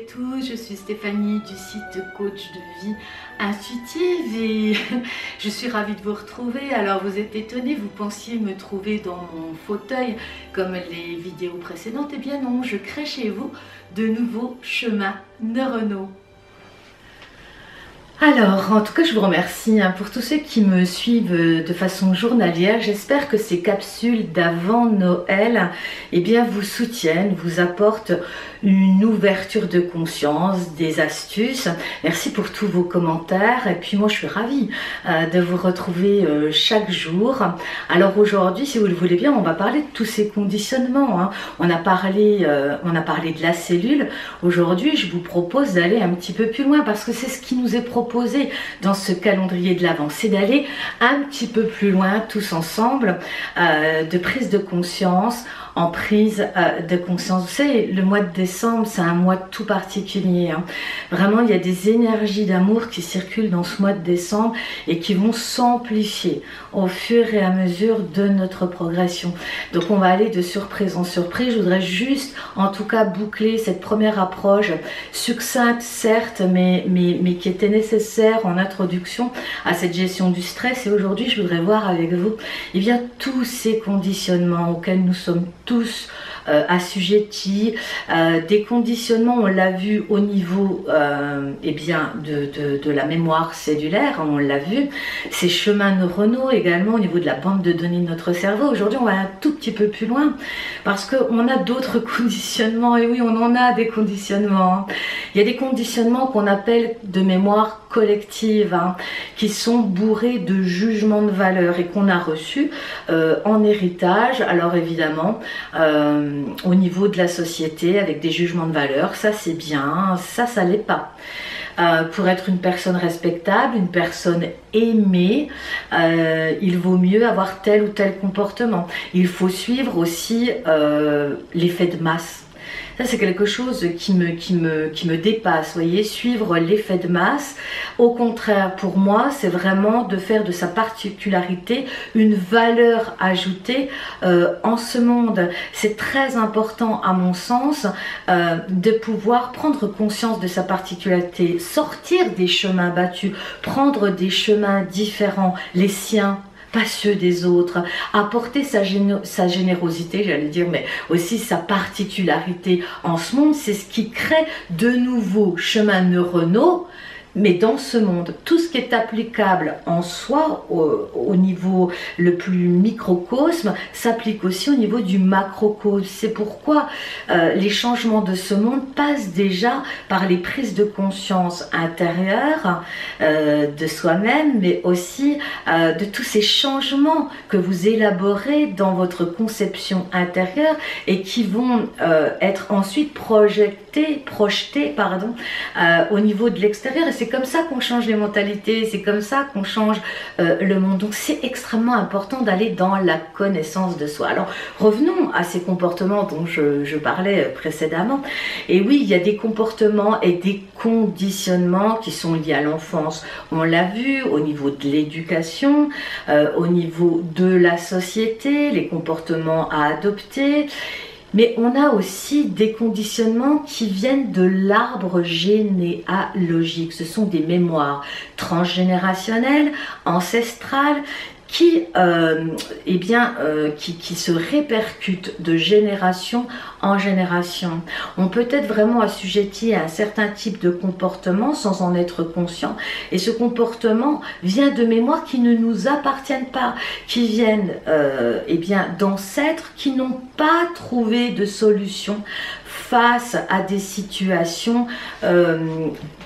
tous, je suis Stéphanie du site Coach de vie intuitive et je suis ravie de vous retrouver. Alors vous êtes étonnés, vous pensiez me trouver dans mon fauteuil comme les vidéos précédentes. Eh bien non, je crée chez vous de nouveaux chemins neuronaux. Alors, en tout cas, je vous remercie pour tous ceux qui me suivent de façon journalière. J'espère que ces capsules d'avant Noël vous soutiennent, vous apportent une ouverture de conscience, des astuces. Merci pour tous vos commentaires. Et puis moi, je suis ravie de vous retrouver chaque jour. Alors aujourd'hui, si vous le voulez bien, on va parler de tous ces conditionnements. On a parlé de la cellule. Aujourd'hui, je vous propose d'aller un petit peu plus loin parce que c'est ce qui nous est proposé dans ce calendrier de l'Avent, c'est d'aller un petit peu plus loin tous ensemble, de prise de conscience en prise de conscience. Vous savez, le mois de décembre, c'est un mois tout particulier. Vraiment, il y a des énergies d'amour qui circulent dans ce mois de décembre et qui vont s'amplifier au fur et à mesure de notre progression. Donc, on va aller de surprise en surprise. Je voudrais juste, en tout cas, boucler cette première approche succincte, certes, mais qui était nécessaire en introduction à cette gestion du stress. Et aujourd'hui, je voudrais voir avec vous, tous ces conditionnements auxquels nous sommes tous assujettis, des conditionnements, on l'a vu au niveau de la mémoire cellulaire, on l'a vu, ces chemins neuronaux également au niveau de la bande de données de notre cerveau. Aujourd'hui, on va un tout petit peu plus loin parce qu'on a d'autres conditionnements, et oui, on en a des conditionnements. Il y a des conditionnements qu'on appelle de mémoire collective, qui sont bourrés de jugements de valeur et qu'on a reçus en héritage. Alors évidemment, au niveau de la société, avec des jugements de valeur, ça c'est bien, ça l'est pas. Pour être une personne respectable, une personne aimée, il vaut mieux avoir tel ou tel comportement. Il faut suivre aussi l'effet de masse. Ça, c'est quelque chose qui me dépasse, vous voyez, suivre l'effet de masse. Au contraire, pour moi, c'est vraiment de faire de sa particularité une valeur ajoutée en ce monde. C'est très important, à mon sens, de pouvoir prendre conscience de sa particularité, sortir des chemins battus, prendre des chemins différents, les siens, pas ceux des autres, apporter sa générosité, j'allais dire, mais aussi sa particularité en ce monde. C'est ce qui crée de nouveaux chemins neuronaux. Mais dans ce monde, tout ce qui est applicable en soi, au niveau le plus microcosme, s'applique aussi au niveau du macrocosme. C'est pourquoi les changements de ce monde passent déjà par les prises de conscience intérieures de soi-même, mais aussi de tous ces changements que vous élaborez dans votre conception intérieure et qui vont être ensuite projetés au niveau de l'extérieur. Et c'est comme ça qu'on change les mentalités, c'est comme ça qu'on change le monde. Donc c'est extrêmement important d'aller dans la connaissance de soi. Alors revenons à ces comportements dont je parlais précédemment. Et oui, il y a des comportements et des conditionnements qui sont liés à l'enfance. On l'a vu au niveau de l'éducation, au niveau de la société, les comportements à adopter. Mais on a aussi des conditionnements qui viennent de l'arbre généalogique. Ce sont des mémoires transgénérationnelles, ancestrales, qui se répercutent de génération en génération. On peut être vraiment assujetti à un certain type de comportement sans en être conscient. Et ce comportement vient de mémoires qui ne nous appartiennent pas, qui viennent d'ancêtres qui n'ont pas trouvé de solution face à des situations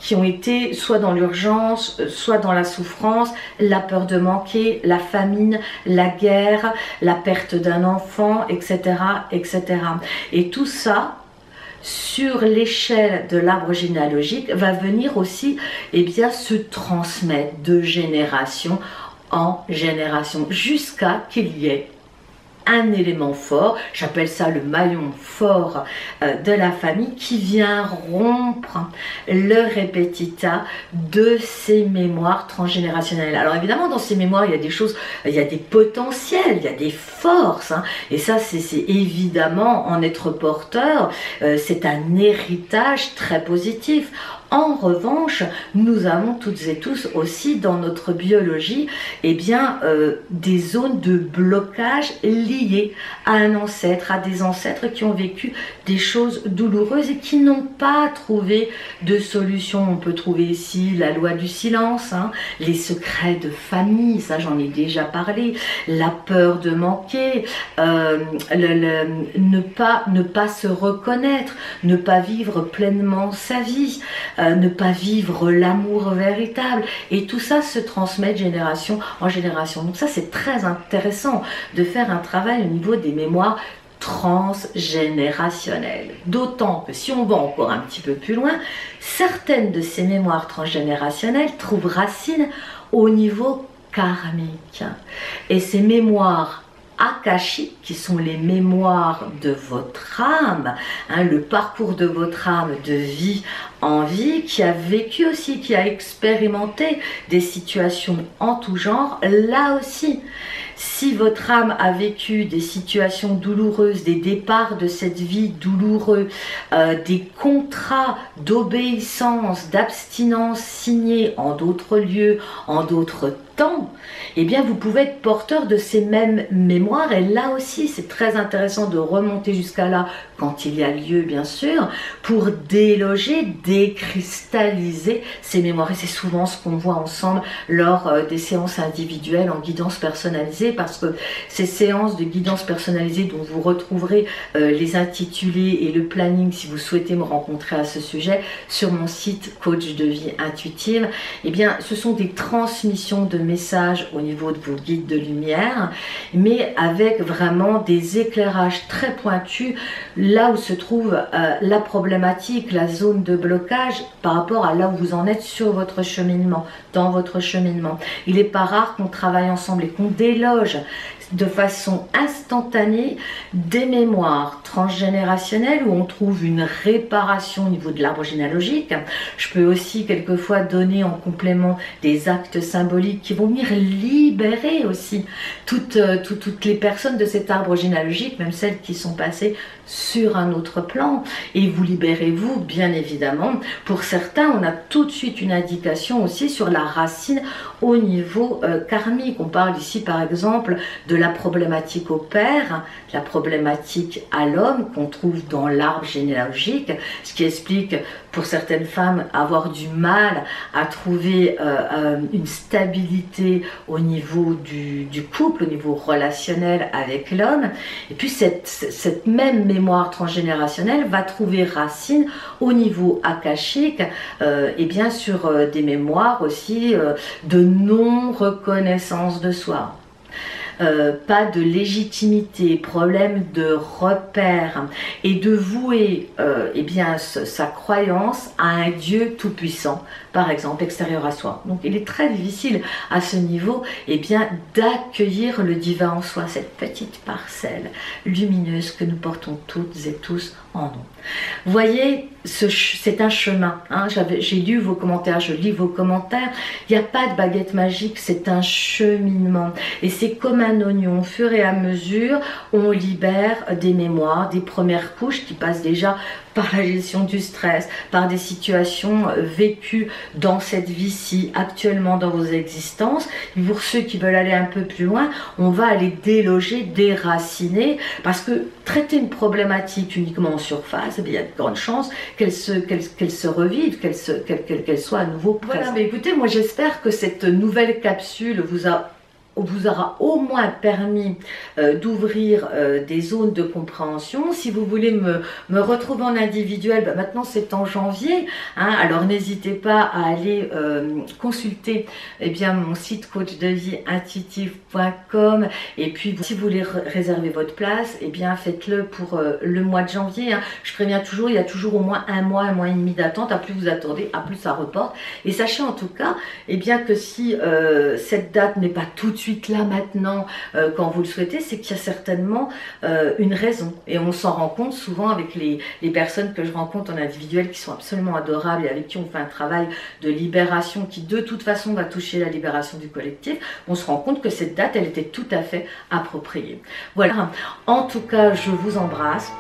qui ont été soit dans l'urgence, soit dans la souffrance, la peur de manquer, la famine, la guerre, la perte d'un enfant, etc., etc. Et tout ça, sur l'échelle de l'arbre généalogique, va venir aussi se transmettre de génération en génération, jusqu'à qu'il y ait un élément fort, j'appelle ça le maillon fort de la famille, qui vient rompre le répétita de ces mémoires transgénérationnelles. Alors évidemment, dans ces mémoires, il y a des choses, il y a des potentiels, il y a des forces, hein, et ça c'est évidemment en être porteur, c'est un héritage très positif. En revanche, nous avons toutes et tous aussi dans notre biologie des zones de blocage liées à un ancêtre, à des ancêtres qui ont vécu des choses douloureuses et qui n'ont pas trouvé de solution. On peut trouver ici la loi du silence, hein, les secrets de famille, ça j'en ai déjà parlé, la peur de manquer, ne pas se reconnaître, ne pas vivre pleinement sa vie, ne pas vivre l'amour véritable, et tout ça se transmet de génération en génération. Donc ça c'est très intéressant de faire un travail au niveau des mémoires transgénérationnelles. D'autant que si on va encore un petit peu plus loin, certaines de ces mémoires transgénérationnelles trouvent racine au niveau karmique. Et ces mémoires akashiques, qui sont les mémoires de votre âme, hein, le parcours de votre âme de vie en vie, qui a vécu aussi, qui a expérimenté des situations en tout genre, là aussi, si votre âme a vécu des situations douloureuses, des départs de cette vie douloureuse, des contrats d'obéissance, d'abstinence signés en d'autres lieux, en d'autres temps, eh bien vous pouvez être porteur de ces mêmes mémoires. Et là aussi c'est très intéressant de remonter jusqu'à là quand il y a lieu bien sûr, pour déloger, décristalliser ces mémoires. Et c'est souvent ce qu'on voit ensemble lors des séances individuelles en guidance personnalisée, parce que ces séances de guidance personnalisée dont vous retrouverez les intitulés et le planning si vous souhaitez me rencontrer à ce sujet sur mon site Coach de vie intuitive, eh bien ce sont des transmissions de messages au niveau de vos guides de lumière, mais avec vraiment des éclairages très pointus là où se trouve la problématique, la zone de blocage par rapport à là où vous en êtes sur votre cheminement, dans votre cheminement. Il n'est pas rare qu'on travaille ensemble et qu'on déloge de façon instantanée des mémoires transgénérationnelles où on trouve une réparation au niveau de l'arbre généalogique. Je peux aussi quelquefois donner en complément des actes symboliques qui vont venir libérer aussi toutes les personnes de cet arbre généalogique, même celles qui sont passées sur un autre plan, et vous libérez vous bien évidemment. Pour certains, on a tout de suite une indication aussi sur la racine au niveau karmique. On parle ici par exemple de la problématique au père, la problématique à l'homme qu'on trouve dans l'arbre généalogique, ce qui explique pour certaines femmes avoir du mal à trouver une stabilité au niveau du couple, au niveau relationnel avec l'homme. Et puis cette même mémoire transgénérationnelle va trouver racine au niveau akashique, et bien sur des mémoires aussi de non-reconnaissance de soi. Pas de légitimité, problème de repère, et de vouer eh bien, sa croyance à un Dieu tout-puissant, par exemple, extérieur à soi. Donc il est très difficile à ce niveau eh bien, d'accueillir le divin en soi, cette petite parcelle lumineuse que nous portons toutes et tous en nous. Vous voyez, c'est un chemin. Hein. J'ai lu vos commentaires, je lis vos commentaires. Il n'y a pas de baguette magique, c'est un cheminement. Et c'est comme un oignon. Au fur et à mesure, on libère des mémoires, des premières couches qui passent déjà par la gestion du stress, par des situations vécues dans cette vie-ci, actuellement dans vos existences. Et pour ceux qui veulent aller un peu plus loin, on va aller déloger, déraciner, parce que traiter une problématique uniquement en surface, eh bien, il y a de grandes chances qu'elle se revive, qu'elle soit à nouveau présente. Voilà, mais écoutez, moi j'espère que cette nouvelle capsule vous aura au moins permis d'ouvrir des zones de compréhension. Si vous voulez me retrouver en individuel, ben maintenant c'est en janvier, hein, alors n'hésitez pas à aller consulter eh bien, mon site coachdevieintuitive.com, et puis si vous voulez réserver votre place, eh bien faites-le pour le mois de janvier. Hein. Je préviens toujours, il y a toujours au moins un mois et demi d'attente. À plus vous attendez, à plus ça reporte. Et sachez en tout cas eh bien, que si cette date n'est pas tout de suite suite là maintenant quand vous le souhaitez, c'est qu'il y a certainement une raison. Et on s'en rend compte souvent avec les personnes que je rencontre en individuel qui sont absolument adorables et avec qui on fait un travail de libération qui de toute façon va toucher la libération du collectif. On se rend compte que cette date, elle était tout à fait appropriée. Voilà, en tout cas, je vous embrasse.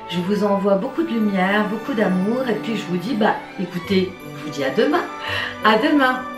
Je vous envoie beaucoup de lumière, beaucoup d'amour et puis je vous dis, écoutez, je vous dis à demain. À demain.